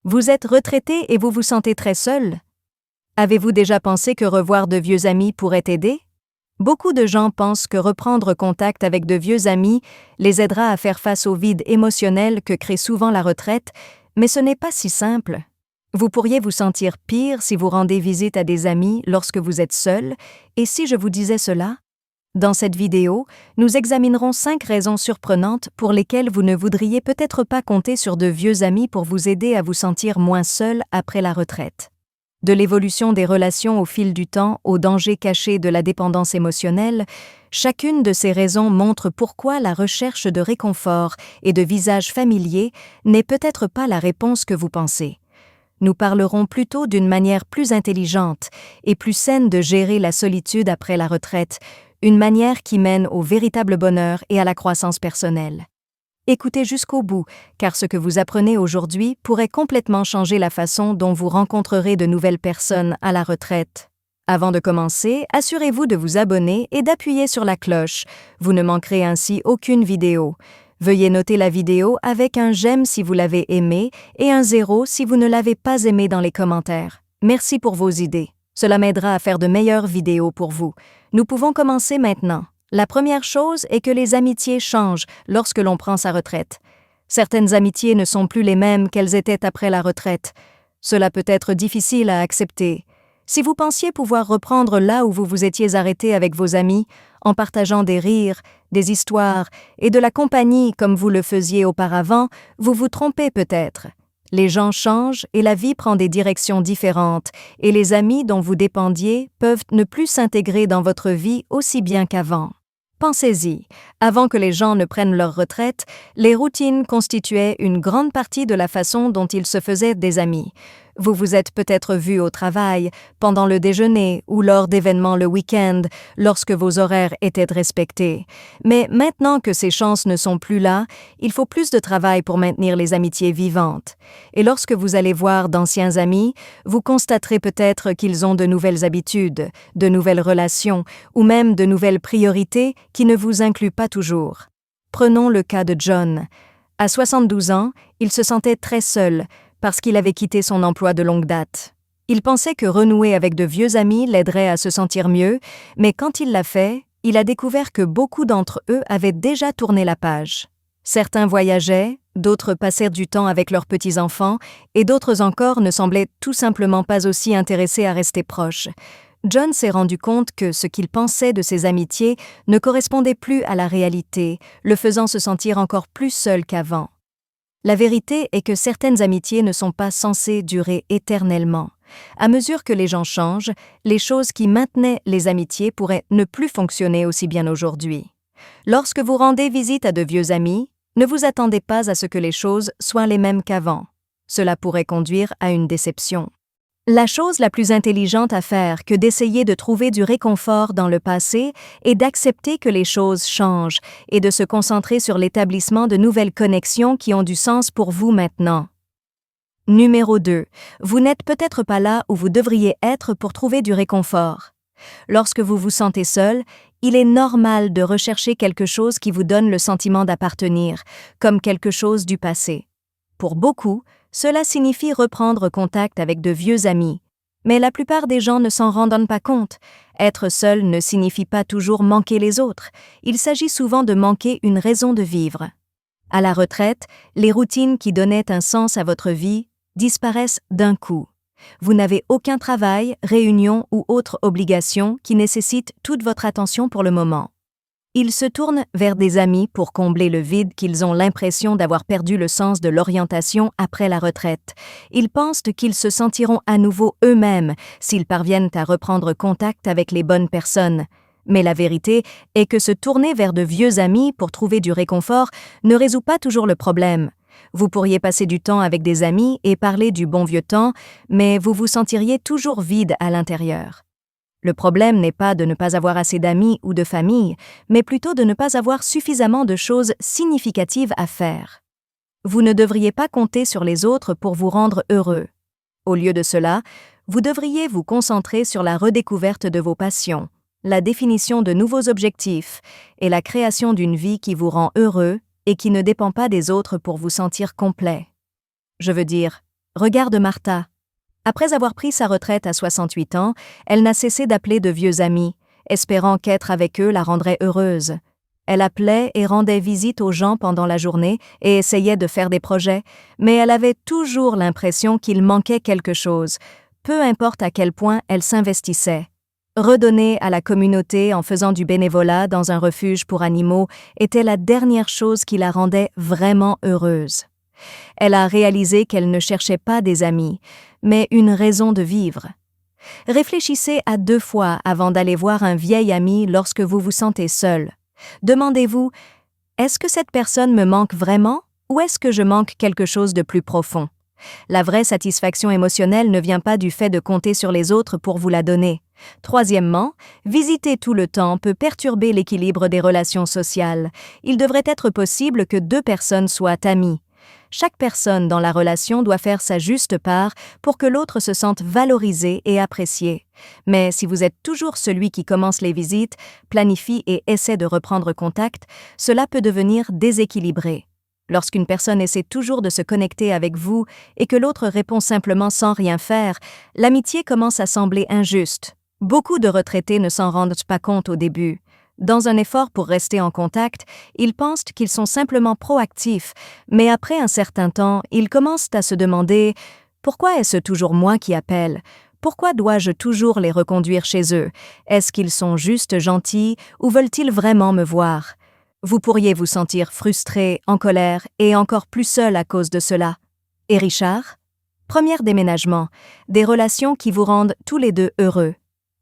Vous êtes retraité et vous vous sentez très seul? Avez-vous déjà pensé que revoir de vieux amis pourrait aider? Beaucoup de gens pensent que reprendre contact avec de vieux amis les aidera à faire face au vide émotionnel que crée souvent la retraite, mais ce n'est pas si simple. Vous pourriez vous sentir pire si vous rendez visite à des amis lorsque vous êtes seul, et si je vous disais cela? Dans cette vidéo, nous examinerons 5 raisons surprenantes pour lesquelles vous ne voudriez peut-être pas compter sur de vieux amis pour vous aider à vous sentir moins seul après la retraite. De l'évolution des relations au fil du temps aux dangers cachés de la dépendance émotionnelle, chacune de ces raisons montre pourquoi la recherche de réconfort et de visages familiers n'est peut-être pas la réponse que vous pensez. Nous parlerons plutôt d'une manière plus intelligente et plus saine de gérer la solitude après la retraite, une manière qui mène au véritable bonheur et à la croissance personnelle. Écoutez jusqu'au bout, car ce que vous apprenez aujourd'hui pourrait complètement changer la façon dont vous rencontrerez de nouvelles personnes à la retraite. Avant de commencer, assurez-vous de vous abonner et d'appuyer sur la cloche. Vous ne manquerez ainsi aucune vidéo. Veuillez noter la vidéo avec un j'aime si vous l'avez aimée et un 0 si vous ne l'avez pas aimée dans les commentaires. Merci pour vos idées. Cela m'aidera à faire de meilleures vidéos pour vous. Nous pouvons commencer maintenant. La première chose est que les amitiés changent lorsque l'on prend sa retraite. Certaines amitiés ne sont plus les mêmes qu'elles étaient après la retraite. Cela peut être difficile à accepter. Si vous pensiez pouvoir reprendre là où vous vous étiez arrêté avec vos amis, en partageant des rires, des histoires et de la compagnie comme vous le faisiez auparavant, vous vous trompez peut-être. Les gens changent et la vie prend des directions différentes, et les amis dont vous dépendiez peuvent ne plus s'intégrer dans votre vie aussi bien qu'avant. Pensez-y, avant que les gens ne prennent leur retraite, les routines constituaient une grande partie de la façon dont ils se faisaient des amis. Vous vous êtes peut-être vus au travail, pendant le déjeuner ou lors d'événements le week-end, lorsque vos horaires étaient respectés. Mais maintenant que ces chances ne sont plus là, il faut plus de travail pour maintenir les amitiés vivantes. Et lorsque vous allez voir d'anciens amis, vous constaterez peut-être qu'ils ont de nouvelles habitudes, de nouvelles relations ou même de nouvelles priorités qui ne vous incluent pas toujours. Prenons le cas de John. À 72 ans, il se sentait très seul, parce qu'il avait quitté son emploi de longue date. Il pensait que renouer avec de vieux amis l'aiderait à se sentir mieux, mais quand il l'a fait, il a découvert que beaucoup d'entre eux avaient déjà tourné la page. Certains voyageaient, d'autres passèrent du temps avec leurs petits-enfants, et d'autres encore ne semblaient tout simplement pas aussi intéressés à rester proches. John s'est rendu compte que ce qu'il pensait de ses amitiés ne correspondait plus à la réalité, le faisant se sentir encore plus seul qu'avant. La vérité est que certaines amitiés ne sont pas censées durer éternellement. À mesure que les gens changent, les choses qui maintenaient les amitiés pourraient ne plus fonctionner aussi bien aujourd'hui. Lorsque vous rendez visite à de vieux amis, ne vous attendez pas à ce que les choses soient les mêmes qu'avant. Cela pourrait conduire à une déception. La chose la plus intelligente à faire que d'essayer de trouver du réconfort dans le passé est d'accepter que les choses changent et de se concentrer sur l'établissement de nouvelles connexions qui ont du sens pour vous maintenant. Numéro 2. Vous n'êtes peut-être pas là où vous devriez être pour trouver du réconfort. Lorsque vous vous sentez seul, il est normal de rechercher quelque chose qui vous donne le sentiment d'appartenir, comme quelque chose du passé. Pour beaucoup, cela signifie reprendre contact avec de vieux amis. Mais la plupart des gens ne s'en rendent pas compte. Être seul ne signifie pas toujours manquer les autres. Il s'agit souvent de manquer une raison de vivre. À la retraite, les routines qui donnaient un sens à votre vie disparaissent d'un coup. Vous n'avez aucun travail, réunion ou autre obligation qui nécessite toute votre attention pour le moment. Ils se tournent vers des amis pour combler le vide qu'ils ont l'impression d'avoir perdu le sens de l'orientation après la retraite. Ils pensent qu'ils se sentiront à nouveau eux-mêmes s'ils parviennent à reprendre contact avec les bonnes personnes. Mais la vérité est que se tourner vers de vieux amis pour trouver du réconfort ne résout pas toujours le problème. Vous pourriez passer du temps avec des amis et parler du bon vieux temps, mais vous vous sentiriez toujours vide à l'intérieur. Le problème n'est pas de ne pas avoir assez d'amis ou de famille, mais plutôt de ne pas avoir suffisamment de choses significatives à faire. Vous ne devriez pas compter sur les autres pour vous rendre heureux. Au lieu de cela, vous devriez vous concentrer sur la redécouverte de vos passions, la définition de nouveaux objectifs et la création d'une vie qui vous rend heureux et qui ne dépend pas des autres pour vous sentir complet. Je veux dire, Regarde Martha. Après avoir pris sa retraite à 68 ans, elle n'a cessé d'appeler de vieux amis, espérant qu'être avec eux la rendrait heureuse. Elle appelait et rendait visite aux gens pendant la journée et essayait de faire des projets, mais elle avait toujours l'impression qu'il manquait quelque chose, peu importe à quel point elle s'investissait. Redonner à la communauté en faisant du bénévolat dans un refuge pour animaux était la dernière chose qui la rendait vraiment heureuse. Elle a réalisé qu'elle ne cherchait pas des amis, mais une raison de vivre. Réfléchissez à 2 fois avant d'aller voir un vieil ami lorsque vous vous sentez seul. Demandez-vous, est-ce que cette personne me manque vraiment ou est-ce que je manque quelque chose de plus profond? La vraie satisfaction émotionnelle ne vient pas du fait de compter sur les autres pour vous la donner. Troisièmement, visiter tout le temps peut perturber l'équilibre des relations sociales. Il devrait être possible que 2 personnes soient amies. Chaque personne dans la relation doit faire sa juste part pour que l'autre se sente valorisé et apprécié. Mais si vous êtes toujours celui qui commence les visites, planifie et essaie de reprendre contact, cela peut devenir déséquilibré. Lorsqu'une personne essaie toujours de se connecter avec vous et que l'autre répond simplement sans rien faire, l'amitié commence à sembler injuste. Beaucoup de retraités ne s'en rendent pas compte au début. Dans un effort pour rester en contact, ils pensent qu'ils sont simplement proactifs, mais après un certain temps, ils commencent à se demander « Pourquoi est-ce toujours moi qui appelle ? Pourquoi dois-je toujours les reconduire chez eux ? Est-ce qu'ils sont juste gentils ou veulent-ils vraiment me voir ?» Vous pourriez vous sentir frustré, en colère et encore plus seul à cause de cela. Et Richard ? Premier déménagement, des relations qui vous rendent tous les deux heureux.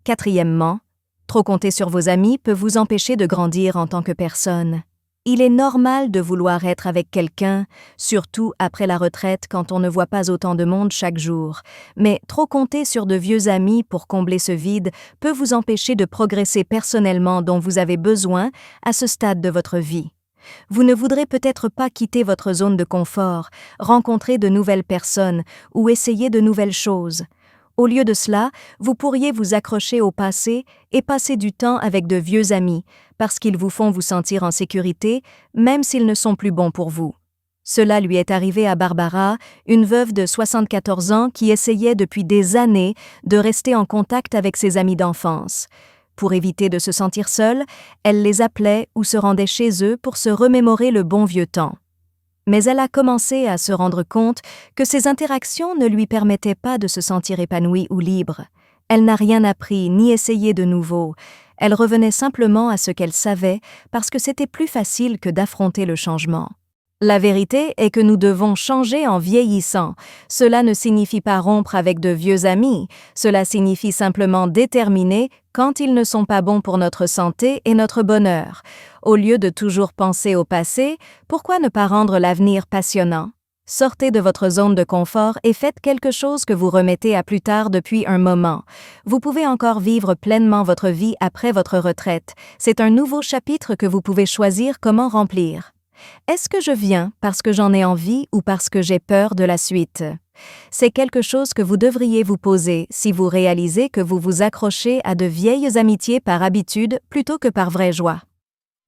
Quatrièmement, trop compter sur vos amis peut vous empêcher de grandir en tant que personne. Il est normal de vouloir être avec quelqu'un, surtout après la retraite quand on ne voit pas autant de monde chaque jour. Mais trop compter sur de vieux amis pour combler ce vide peut vous empêcher de progresser personnellement dont vous avez besoin à ce stade de votre vie. Vous ne voudrez peut-être pas quitter votre zone de confort, rencontrer de nouvelles personnes ou essayer de nouvelles choses. Au lieu de cela, vous pourriez vous accrocher au passé et passer du temps avec de vieux amis, parce qu'ils vous font vous sentir en sécurité, même s'ils ne sont plus bons pour vous. Cela lui est arrivé à Barbara, une veuve de 74 ans qui essayait depuis des années de rester en contact avec ses amis d'enfance. Pour éviter de se sentir seule, elle les appelait ou se rendait chez eux pour se remémorer le bon vieux temps. Mais elle a commencé à se rendre compte que ces interactions ne lui permettaient pas de se sentir épanouie ou libre. Elle n'a rien appris ni essayé de nouveau. Elle revenait simplement à ce qu'elle savait parce que c'était plus facile que d'affronter le changement. La vérité est que nous devons changer en vieillissant. Cela ne signifie pas rompre avec de vieux amis, cela signifie simplement déterminer quand ils ne sont pas bons pour notre santé et notre bonheur. Au lieu de toujours penser au passé, pourquoi ne pas rendre l'avenir passionnant? Sortez de votre zone de confort et faites quelque chose que vous remettez à plus tard depuis un moment. Vous pouvez encore vivre pleinement votre vie après votre retraite. C'est un nouveau chapitre que vous pouvez choisir comment remplir. Est-ce que je viens parce que j'en ai envie ou parce que j'ai peur de la suite? C'est quelque chose que vous devriez vous poser si vous réalisez que vous vous accrochez à de vieilles amitiés par habitude plutôt que par vraie joie.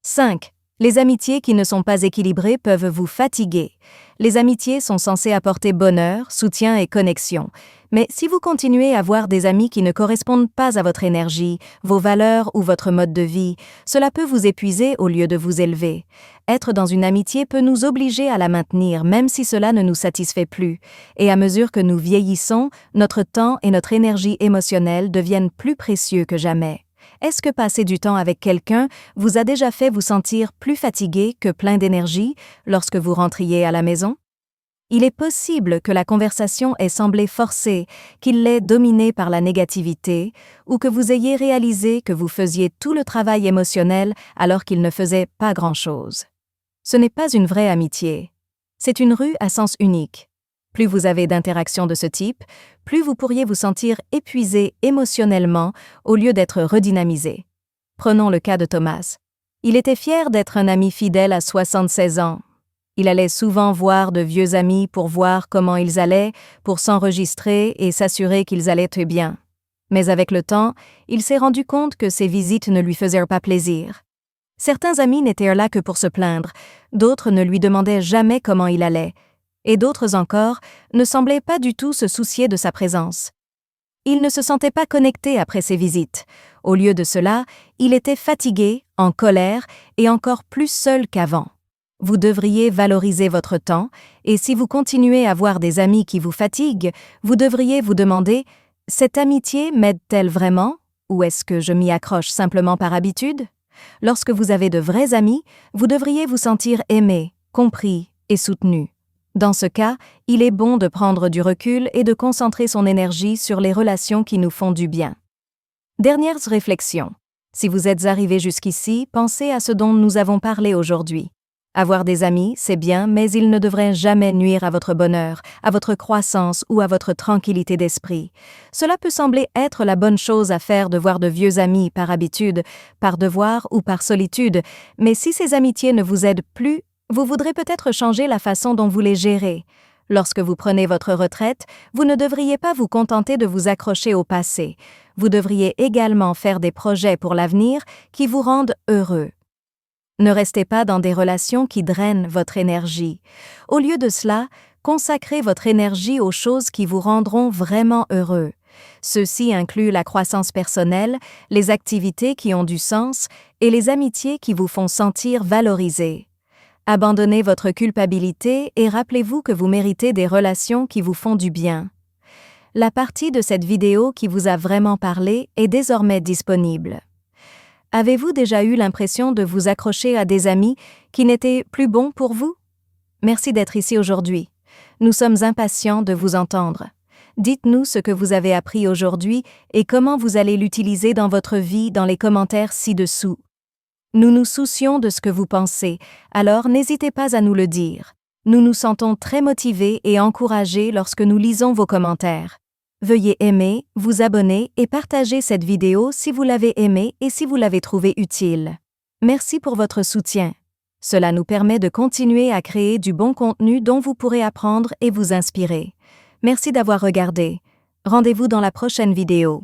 5. Les amitiés qui ne sont pas équilibrées peuvent vous fatiguer. Les amitiés sont censées apporter bonheur, soutien et connexion. Mais si vous continuez à avoir des amis qui ne correspondent pas à votre énergie, vos valeurs ou votre mode de vie, cela peut vous épuiser au lieu de vous élever. Être dans une amitié peut nous obliger à la maintenir même si cela ne nous satisfait plus. Et à mesure que nous vieillissons, notre temps et notre énergie émotionnelle deviennent plus précieux que jamais. Est-ce que passer du temps avec quelqu'un vous a déjà fait vous sentir plus fatigué que plein d'énergie lorsque vous rentriez à la maison? Il est possible que la conversation ait semblé forcée, qu'il l'ait dominée par la négativité, ou que vous ayez réalisé que vous faisiez tout le travail émotionnel alors qu'il ne faisait pas grand-chose. Ce n'est pas une vraie amitié. C'est une rue à sens unique. Plus vous avez d'interactions de ce type, plus vous pourriez vous sentir épuisé émotionnellement au lieu d'être redynamisé. Prenons le cas de Thomas. Il était fier d'être un ami fidèle à 76 ans. Il allait souvent voir de vieux amis pour voir comment ils allaient, pour s'enregistrer et s'assurer qu'ils allaient très bien. Mais avec le temps, il s'est rendu compte que ces visites ne lui faisaient pas plaisir. Certains amis n'étaient là que pour se plaindre, d'autres ne lui demandaient jamais comment il allait. et d'autres encore ne semblaient pas du tout se soucier de sa présence. Il ne se sentait pas connecté après ces visites. Au lieu de cela, il était fatigué, en colère et encore plus seul qu'avant. Vous devriez valoriser votre temps, et si vous continuez à voir des amis qui vous fatiguent, vous devriez vous demander « Cette amitié m'aide-t-elle vraiment ? Ou est-ce que je m'y accroche simplement par habitude ?» Lorsque vous avez de vrais amis, vous devriez vous sentir aimé, compris et soutenu. Dans ce cas, il est bon de prendre du recul et de concentrer son énergie sur les relations qui nous font du bien. Dernière réflexion. Si vous êtes arrivé jusqu'ici, pensez à ce dont nous avons parlé aujourd'hui. Avoir des amis, c'est bien, mais ils ne devraient jamais nuire à votre bonheur, à votre croissance ou à votre tranquillité d'esprit. Cela peut sembler être la bonne chose à faire de voir de vieux amis par habitude, par devoir ou par solitude, mais si ces amitiés ne vous aident plus, vous voudrez peut-être changer la façon dont vous les gérez. Lorsque vous prenez votre retraite, vous ne devriez pas vous contenter de vous accrocher au passé. Vous devriez également faire des projets pour l'avenir qui vous rendent heureux. Ne restez pas dans des relations qui drainent votre énergie. Au lieu de cela, consacrez votre énergie aux choses qui vous rendront vraiment heureux. Ceci inclut la croissance personnelle, les activités qui ont du sens et les amitiés qui vous font sentir valorisé. Abandonnez votre culpabilité et rappelez-vous que vous méritez des relations qui vous font du bien. La partie de cette vidéo qui vous a vraiment parlé est désormais disponible. Avez-vous déjà eu l'impression de vous accrocher à des amis qui n'étaient plus bons pour vous? Merci d'être ici aujourd'hui. Nous sommes impatients de vous entendre. Dites-nous ce que vous avez appris aujourd'hui et comment vous allez l'utiliser dans votre vie dans les commentaires ci-dessous. Nous nous soucions de ce que vous pensez, alors n'hésitez pas à nous le dire. Nous nous sentons très motivés et encouragés lorsque nous lisons vos commentaires. Veuillez aimer, vous abonner et partager cette vidéo si vous l'avez aimée et si vous l'avez trouvée utile. Merci pour votre soutien. Cela nous permet de continuer à créer du bon contenu dont vous pourrez apprendre et vous inspirer. Merci d'avoir regardé. Rendez-vous dans la prochaine vidéo.